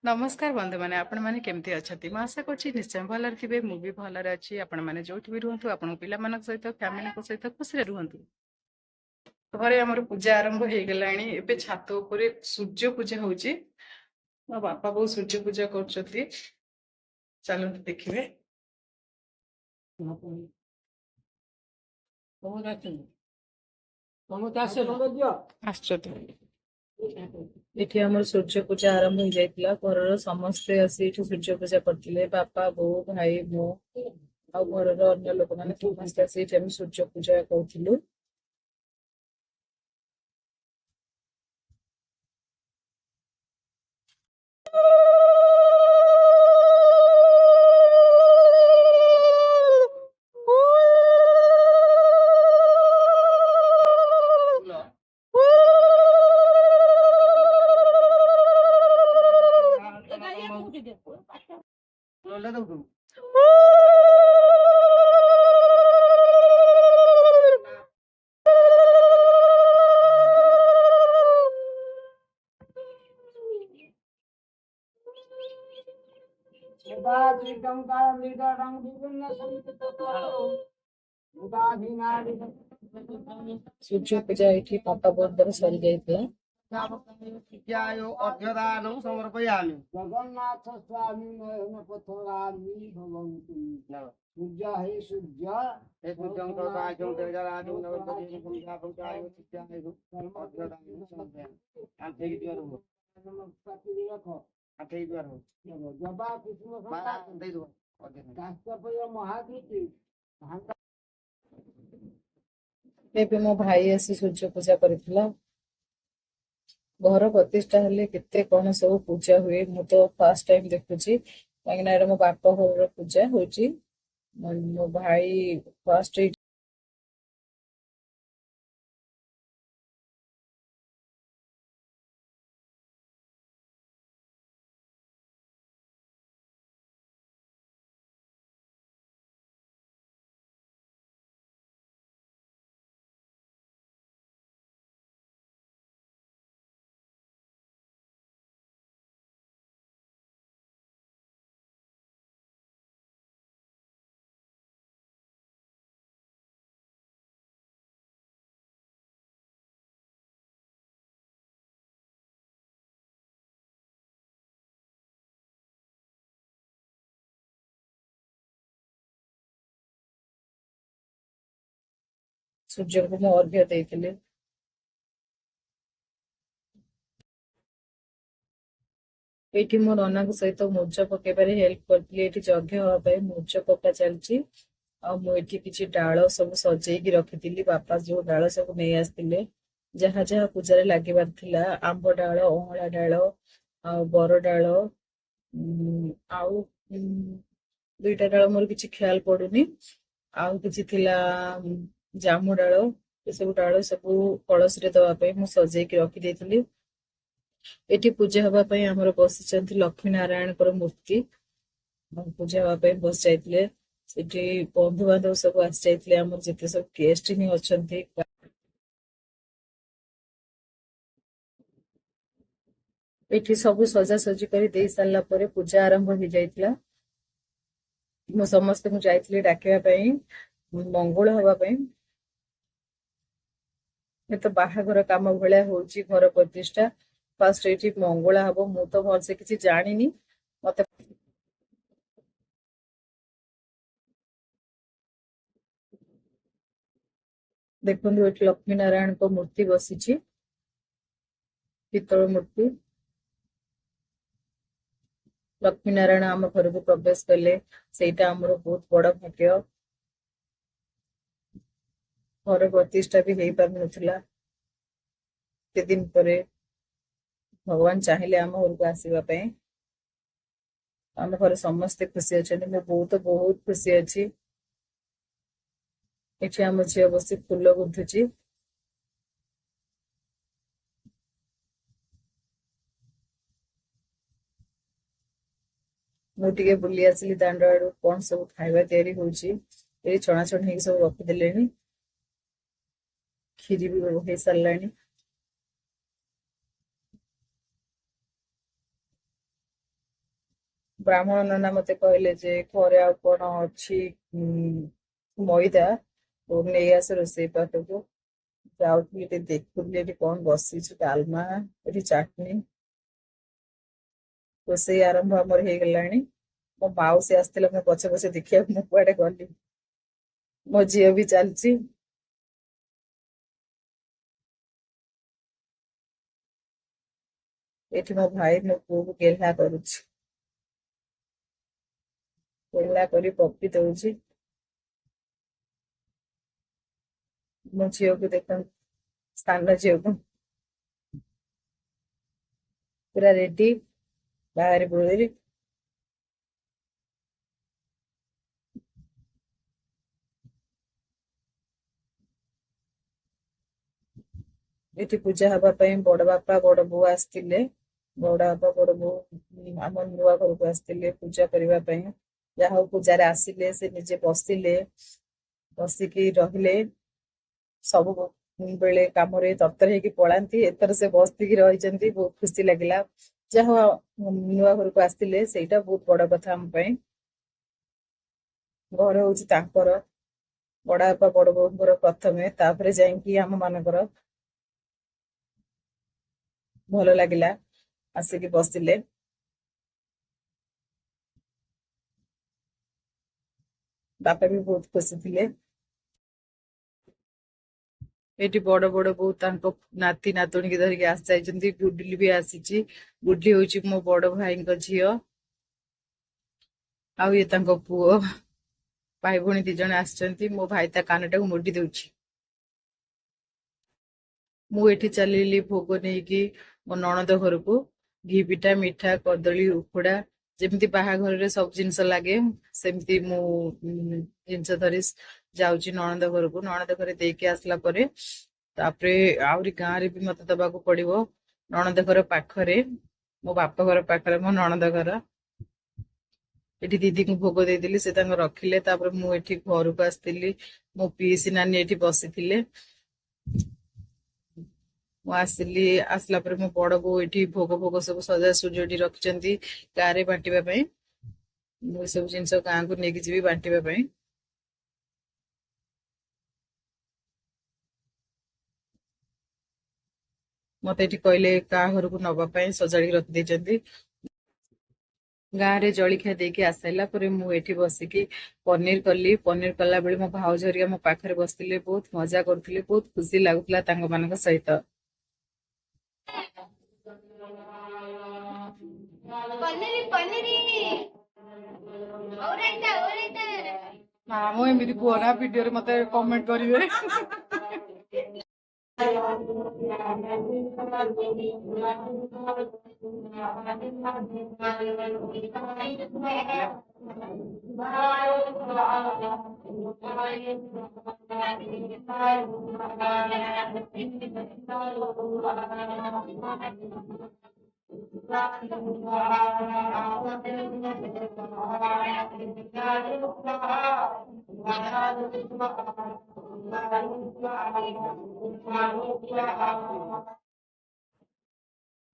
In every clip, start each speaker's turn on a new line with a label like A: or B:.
A: नमस्कार बंधु मैंने आपण मैंने केमती अच्छा मैं आशा करुँच निश्चय भलर थे मुझे भलर अच्छी आपण मैंने जो भी रुहतु आप पिला सहित फैमिली सहित खुशी रुहतु। घरे आमर पूजा आरंभ हो गला छात उपर सूर्य पूजा होची मो बापा बहुत सूर्य पूजा कर चलते देखिए एठी हमर सूर्य पूजा आरंभ हो जाइतिला घर समस्ते आसी सूर्य पूजा करथिले बापा बो भाई मो आ घर अन्य लोक माने समस्ते आसी सूर्य पूजा करथिलु। सूर्य पूजा ये पापा बहुत बड़ा सरी जाइए
B: अर्घ्यदानं समर्पयामि जगन्नाथ स्वामी नयन पथगामी भवन्तु सूर्य हे सूर्य हे सूर्यं कौतायं तेजराजं नवद्वतीं संध्याभूताय चित्याय अर्घ्यदानं समर्पयामि आंथे की द्वार हो आंथे की द्वार हो जबा कृष्ण संता दे दो काश्यपय महाकृति
A: ଏବେ ମୋ ଭାଇ ଆସି ସୂର୍ଯ୍ୟ ପୂଜା କରିଥିଲା। ଘର ପ୍ରତିଷ୍ଠା ହେଲେ କେତେ କଣ ସବୁ ପୂଜା ହୁଏ ମୁଁ ତ ଫାଷ୍ଟ ଟାଇମ ଦେଖୁଛି କାହିଁକି ନା ଏଇଟା ମୋ ବାପ ଘରର ପୂଜା ହଉଛି। ମୋ ଭାଇ ଫାଷ୍ଟ ସୂର୍ଯ୍ୟଙ୍କୁ ମୁଁ ଅର୍ଘ୍ୟ ଦେଇଥିଲି। ଏଇଠି ମୋ ନନାଙ୍କ ସହିତ ମୁର୍ଜ ପକେଇବାରେ ହେଲ୍ପ କରିଥିଲି। ଏଇଠି ଯଜ୍ଞ ହବା ପାଇଁ ମୁର୍ଜ ପକା ଚାଲିଛି ଆଉ ମୁଁ ଏଠି କିଛି ଡାଳ ସବୁ ସଜେଇକି ରଖିଥିଲି। ବାପା ଯୋଉ ଡାଳ ସବୁ ନେଇ ଆସିଥିଲେ ଯାହା ଯାହା ପୂଜାରେ ଲାଗିବାର ଥିଲା ଆମ୍ବ ଡାଳ ଅଁଳା ଡାଳ ଆଉ ବର ଡାଳ ଆଉ ଦୁଇଟା ଡାଳ ମୋର କିଛି ଖିଆଲ ପଡୁନି ଆଉ କିଛି ଥିଲା ଜାମୁ ଡାଳ ଏସବୁ ଡାଳ ସବୁ କଳସରେ ଦବା ପାଇଁ ମୁଁ ସଜେଇକି ରଖିଦେଇଥିଲି। ଏଠି ପୂଜା ହବା ପାଇଁ ଆମର ବସିଛନ୍ତି ଲକ୍ଷ୍ମୀ ନାରାୟଣଙ୍କର ମୂର୍ତ୍ତି ପୂଜା ହବା ପାଇଁ ବସି ଯାଇଥିଲେ। ସେଠି ବନ୍ଧୁବାନ୍ଧବ ସବୁ ଆସି ଯାଇଥିଲେ ଆମର ଯେତେ ସବୁ ଗେଷ୍ଟ ହିଁ ଅଛନ୍ତି। ଏଠି ସବୁ ସଜାସଜି କରି ଦେଇ ସାରିଲା ପରେ ପୂଜା ଆରମ୍ଭ ହେଇଯାଇଥିଲା। ମୁଁ ସମସ୍ତଙ୍କୁ ଯାଇଥିଲି ଡାକିବା ପାଇଁ ମଙ୍ଗୁଳ ହବା ପାଇଁ। ଏ ତ ବାହାଘର କାମ ଭଳିଆ ହଉଛି ଘର ପ୍ରତିଷ୍ଠା। ଫାଷ୍ଟ ଏଇଠି ମଙ୍ଗୁଳା ହବ ମୁଁ ତ ଭଲସେ କିଛି ଜାଣିନି ମତେ ଦେଖନ୍ତୁ ଏଠି ଲକ୍ଷ୍ମୀ ନାରାୟଣଙ୍କ ମୂର୍ତ୍ତି ବସିଛି ପିତ୍ତଳ ମୂର୍ତ୍ତି। ଲକ୍ଷ୍ମୀ ନାରାୟଣ ଆମ ଘରକୁ ପ୍ରବେଶ କଲେ ସେଇଟା ଆମର ବହୁତ ବଡ ଭାଗ୍ୟ। ଘର ପ୍ରତିଷ୍ଠା ବି ହେଇପାରୁନଥିଲା କେତେ ଦିନ ପରେ ଭଗବାନ ଚାହିଁଲେ ଆମ ଘରକୁ ଆସିବା ପାଇଁ। ଆମ ଘରେ ସମସ୍ତେ ଖୁସି ଅଛନ୍ତି ମୋ ବୋଉ ତ ବହୁତ ଖୁସି ଅଛି। ଏଠି ଆମ ଝିଅ ବସି ଫୁଲ ଗୁନ୍ଥୁଛି। ମୁଁ ଟିକେ ବୁଲି ଆସିଲି ଦାଣ୍ଡ ଆଡୁ କଣ ସବୁ ଖାଇବା ତିଆରି ହଉଛି। ଏଇ ଛଣାଛଣି ହେଇକି ସବୁ ରଖିଦେଲେଣି। କ୍ଷୀରି ବି ହେଇ ସାରିଲାଣି। ବ୍ରାହ୍ମଣ ନନା ମତେ କହିଲେ ଯେ ଘରେ ଆଉ କଣ ଅଛି ମଇଦା ତ ନେଇ ଆସ ରୋଷେଇ ପାଖକୁ। ଯାଉଥିଲି ଟିକେ ଦେଖୁଥିଲି ଏଠି କଣ ବସିଛି, ଡାଲମା, ଏଠି ଚାଟନି। ରୋଷେଇ ଆରମ୍ଭ ଆମର ହେଇଗଲାଣି। ମୋ ମାଉସୀ ଆସିଥିଲା ମୋ ପଛେ ପଛେ ଦେଖିବାକୁ, ମୁଁ କୁଆଡେ ଗଲି। ମୋ ଝିଅ ବି ଚାଲିଛି। ଏଠି ମୋ ଭାଇ ମୋ ପୁଅକୁ ଗେହ୍ଲା କରୁଛି, ଗେହ୍ଲା କରି ପପି ଦଉଛି। ମୋ ଝିଅକୁ ଦେଖନ୍ତୁ, ସାନ ଝିଅକୁ ପୁରା ରେଡି ବାହାରେ ପଳେଇଲି। ଏଠି ପୂଜା ହବା ପାଇଁ ବଡ ବାପା ବଡ ବୋଉ ଆସିଥିଲେ। ବଡ ବାପା ବଡ ବୋଉ ଆମ ନୂଆ ଘରକୁ ଆସିଥିଲେ ପୂଜା କରିବା ପାଇଁ। ଯାହା ହଉ ପୂଜାରେ ଆସିଲେ, ସେ ନିଜେ ବସିଲେ, ବସିକି ରହିଲେ। ସବୁ ବେଳେ କାମରେ ତରତର ହେଇକି ପଳାନ୍ତି, ଏଥର ସେ ବସିକି ରହିଛନ୍ତି, ବହୁତ ଖୁସି ଲାଗିଲା। ଯାହା ହଉ ନୂଆ ଘରକୁ ଆସିଥିଲେ, ସେଇଟା ବହୁତ ବଡ କଥା ଆମ ପାଇଁ। ଘର ହଉଛି ତାଙ୍କର, ବଡ ବାପା ବଡ ବୋଉଙ୍କର ପ୍ରଥମେ, ତାପରେ ଯାଇକି ଆମ ମାନଙ୍କର। ଭଲ ଲାଗିଲା, ଆସିକି ବସିଲେ। ବାପା ବି ବହୁତ ଖୁସି ଥିଲେ। ଏଠି ବଡ ବଡ ବୋଉ ତାଙ୍କ ନାତି ନାତୁଣୀକି ଧରିକି ଆସି ଯାଇଛନ୍ତି। ଗୁଡଲି ବି ଆସିଛି। ଗୁଡଲି ହଉଛି ମୋ ବଡ ଭାଇଙ୍କ ଝିଅ, ଆଉ ଇଏ ତାଙ୍କ ପୁଅ। ଭାଇ ଭଉଣୀ 2 ଜଣ ଆସିଛନ୍ତି। ମୋ ଭାଇ ତା କାନଟାକୁ ମୋଡି ଦଉଛି। ମୁଁ ଏଠି ଚାଲିଲି ଭୋଗ ନେଇକି ମୋ ନଣନ୍ଦ ଘରକୁ। ଘି ପିଠା, ମିଠା, କଦଳୀ, ଉଖୁଡା, ଯେମିତି ବାହାଘରରେ ସବୁ ଜିନିଷ ଲାଗେ, ସେମିତି ମୁଁ ଜିନିଷ ଧରି ଯାଉଛି ନଣନ୍ଦ ଘରକୁ। ନଣନ୍ଦ ଘରେ ଦେଇକି ଆସିଲା ପରେ ତାପରେ ଆହୁରି ଗାଁରେ ବି ମତେ ଦବାକୁ ପଡିବ। ନଣନ୍ଦ ଘର ପାଖରେ, ମୋ ବାପ ଘର ପାଖରେ ମୋ ନଣନ୍ଦ ଘର। ଏଠି ଦିଦିଙ୍କୁ ଭୋଗ ଦେଇଦେଲି, ସେ ତାଙ୍କ ରଖିଲେ। ତାପରେ ମୁଁ ଏଠି ଘରକୁ ଆସିଥିଲି। ମୋ ପିଇସି ନାନୀ ଏଠି ବସିଥିଲେ। ମୁଁ ଆସିଲି, ଆସିଲା ପରେ ମୋ ବଡ ବୋଉ ଏଠି ଭୋଗ ଭୋଗ ସବୁ ସଜାସଜି ଏଠି ରଖିଛନ୍ତି ଗାଁରେ ବାଣ୍ଟିବା ପାଇଁ। ମୁଁ ଏସବୁ ଜିନିଷ ଗାଁକୁ ନେଇକି ଯିବି ବାଣ୍ଟିବା ପାଇଁ। ମତେ ଏଠି କହିଲେ କାହା ଘରକୁ ନବା ପାଇଁ, ସଜାଡିକି ରଖିଦେଇଛନ୍ତି। ଗାଁରେ ଜଳଖିଆ ଦେଇକି ଆସିଲା ପରେ ମୁଁ ଏଠି ବସିକି ପନିର କଲି। ପନିର କଲା ବେଳେ ମୋ ଭାଉଜ ହେରିକା ମୋ ପାଖରେ ବସିଥିଲେ, ବହୁତ ମଜା କରୁଥିଲେ, ବହୁତ ଖୁସି ଲାଗୁଥିଲା ତାଙ୍କ ମାନଙ୍କ ସହିତ।
C: ପନିରି ପନିରି ଓରାଇତା ଓରାଇତା
A: ନା ମୁଁ ଏମିତି କୁହନା, ଭିଡିଓରେ ମତେ କମେଣ୍ଟ କରିବେ।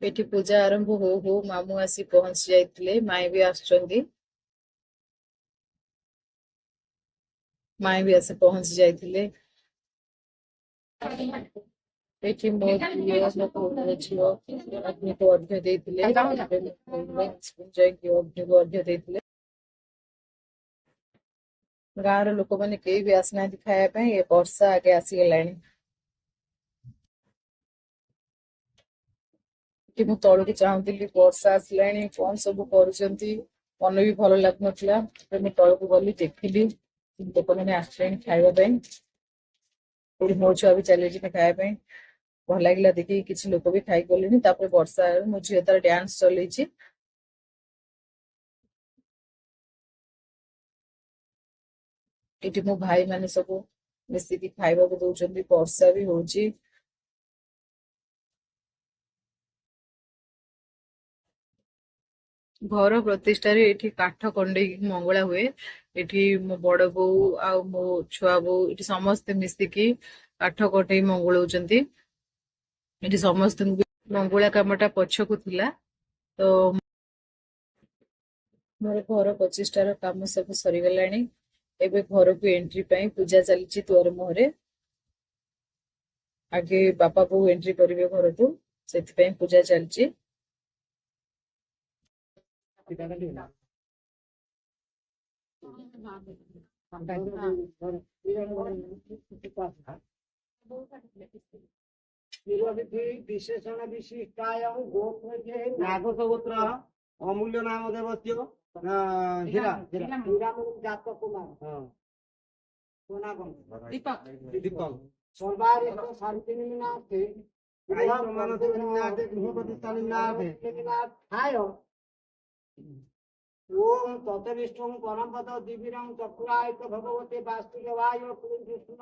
A: ଏଠି ପୂଜା ଆରମ୍ଭ ହଉ ହଉ ମାମୁଁ ଆସି ପହଞ୍ଚି ଯାଇଥିଲେ। ମାଇଁ ବି ଆସୁଛନ୍ତି। ମାଇଁ ବି ଆସି ପହଞ୍ଚି ଯାଇଥିଲେ। ଏଠି ମୋ ଝିଅ, ମୋ ଭଉଣୀର ଝିଅ ଅଗ୍ନିକୁ ଅର୍ଘ୍ୟ ଦେଇଥିଲେ। ଯାଇକି ଅଗ୍ନିକୁ ଅର୍ଘ୍ୟ ଦେଇଥିଲେ। ଗାଁର ଲୋକମାନେ କେହି ବି ଆସିନାହାନ୍ତି ଖାଇବା ପାଇଁ, ଏ ବର୍ଷା ଆଗେ ଆସିଗଲାଣି। କି ମୁଁ ତଳକୁ ଚାହୁଁଥିଲି, ବର୍ଷା ଆସିଲାଣି, କଣ ସବୁ କରୁଛନ୍ତି, ମନ ବି ଭଲ ଲାଗୁନଥିଲା। ମୁଁ ତଳକୁ ଗଲି, ଦେଖିଲି ଲୋକମାନେ ଆସିଲେଣି ଖାଇବା ପାଇଁ। ଏଠି ମୋ ଛୁଆ ବି ଚାଲିଛି ଖାଇବା ପାଇଁ। ଭଲ ଲାଗିଲା ଦେଖିକି, କିଛି ଲୋକ ବି ଖାଇଗଲେଣି। ତାପରେ ବର୍ଷା, ମୋ ଝିଅ ତାର ଡ୍ୟାନ୍ସ ଚଲେଇଛି। ଏଠି ମୋ ଭାଇ ମାନେ ସବୁ ମିଶିକି ଖାଇବାକୁ ଦଉଛନ୍ତି। ବର୍ଷା ବି ହଉଛି। ଘର ପ୍ରତିଷ୍ଠାରେ ଏଠି କାଠ କଣ୍ଡେଇକି ମଙ୍ଗଳା ହୁଏ। ଏଠି ମୋ ବଡ ବୋଉ ଆଉ ମୋ ଛୁଆ ବୋଉ ଏଠି ସମସ୍ତେ ମିଶିକି କାଠ କଟେଇ ମଙ୍ଗୁଳଉଛନ୍ତି। ଏଠି ସମସ୍ତଙ୍କୁ ମଙ୍ଗୁଳା କାମଟା ପଛକୁ ଥିଲା, ତ ମୋର ଘର ପ୍ରତିଷ୍ଠାର କାମ ସବୁ ସରିଗଲାଣି। ଏବେ ଘରକୁ ଏଣ୍ଟ୍ରି ପାଇଁ ପୂଜା ଚାଲିଛି ଦୁଆର ମୁହଁରେ। ଆଗେ ବାପା ବୋଉ ଏଣ୍ଟ୍ରି କରିବେ ଘରକୁ, ସେଥିପାଇଁ ପୂଜା ଚାଲିଛି।
B: विशेषण विशिष्टाय गोत्र नागसगोत्र अमूल्य नाम देवस्य हीरा हीरा जात कुमार दीपक दीपक सर्वारिष्ट शांतिनाथे मानसिनाथे गृहपतिनाथे हाय ओम तत्विष्णु परमपद दिव्यं चक्राय भगवते वास्तुदेवाय कृष्ण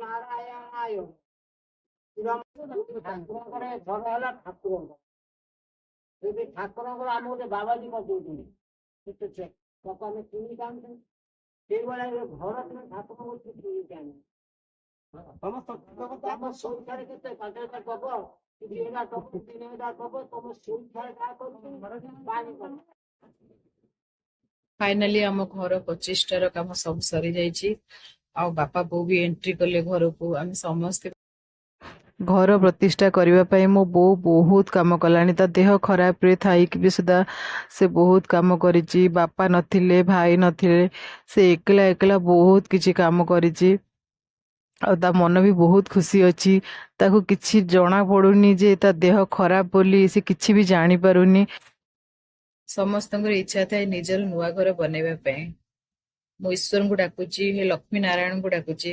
B: नारायणाय ଠାକୁରଙ୍କର ଘର ହେଲା ଠାକୁରଙ୍କ ଯଦି ଠାକୁରଙ୍କର ଆମେ ଗୋଟେ ବାବାଜୀ କରିଦଉଛନ୍ତି ତାକୁ ଆମେ କିଣିକି ଆଣୁଛୁ ସେଇଭଳିଆ ଘର ତୁମେ ଠାକୁରଙ୍କୁ କିଣିକି ଆଣୁ ତମ ସଂଖ୍ୟାରେ କେତେ 5,000 ଦବ 3,000 ଦବ 3,000 ଦବ ତମ ସଂଖ୍ୟାରେ ଯାହା କରୁଛୁ ପାଣି କର।
A: ଫାଇନାଲି ଆମ ଘର ପ୍ରତିଷ୍ଠାର କାମ ସବୁ ସରିଯାଇଛି। ଆଉ ବାପା ବୋଉ ବି ଏଣ୍ଟ୍ରି କଲେ ଘରକୁ। ଆମେ ସମସ୍ତେ ଘର ପ୍ରତିଷ୍ଠା କରିବା ପାଇଁ ମୋ ବୋଉ ବହୁତ କାମ କଲାଣି। ତା ଦେହ ଖରାପରେ ଥାଇକି ବି ସୁଦ୍ଧା ସେ ବହୁତ କାମ କରିଛି। ବାପା ନଥିଲେ, ଭାଇ ନଥିଲେ, ସେ ଏକଲା ଏକଲା ବହୁତ କିଛି କାମ କରିଛି। ଆଉ ତା ମନ ବି ବହୁତ ଖୁସି ଅଛି। ତାକୁ କିଛି ଜଣା ପଡୁନି ଯେ ତା ଦେହ ଖରାପ ବୋଲି, ସେ କିଛି ବି ଜାଣିପାରୁନି। ସମସ୍ତଙ୍କର ଇଚ୍ଛା ଥାଏ ନିଜର ନୂଆ ଘର ବନେଇବା ପାଇଁ। ମୁଁ ଈଶ୍ୱରଙ୍କୁ ଡାକୁଛି, ହେ ଲକ୍ଷ୍ମୀ ନାରାୟଣଙ୍କୁ ଡାକୁଛି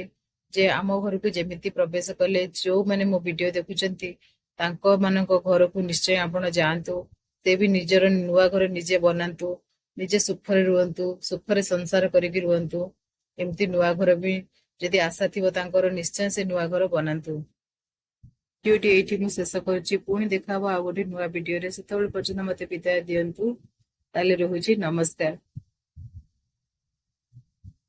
A: ଯେ ଆମ ଘରକୁ ଯେମିତି ପ୍ରବେଶ କଲେ, ଯୋଉମାନେ ମୋ ଭିଡିଓ ଦେଖୁଛନ୍ତି ତାଙ୍କ ମାନଙ୍କ ଘରକୁ ନିଶ୍ଚୟ ଆପଣ ଯାଆନ୍ତୁ। ସେ ବି ନିଜର ନୂଆ ଘର ନିଜେ ବନାନ୍ତୁ, ନିଜେ ସୁଖରେ ରୁହନ୍ତୁ, ସୁଖରେ ସଂସାର କରିକି ରୁହନ୍ତୁ। ଏମିତି ନୂଆ ଘର ବି ଯଦି ଆଶା ଥିବ ତାଙ୍କର, ନିଶ୍ଚୟ ସେ ନୂଆ ଘର ବନାନ୍ତୁ। ଭିଡିଓଟି ଏଇଠି ମୁଁ ଶେଷ କରୁଛି। ପୁଣି ଦେଖା ହବ ଆଉ ଗୋଟେ ନୂଆ ଭିଡିଓରେ। ସେତେବେଳେ ପର୍ଯ୍ୟନ୍ତ ମତେ ବିଦାୟ ଦିଅନ୍ତୁ। ତାହେଲେ ରହୁଛି, ନମସ୍କାର।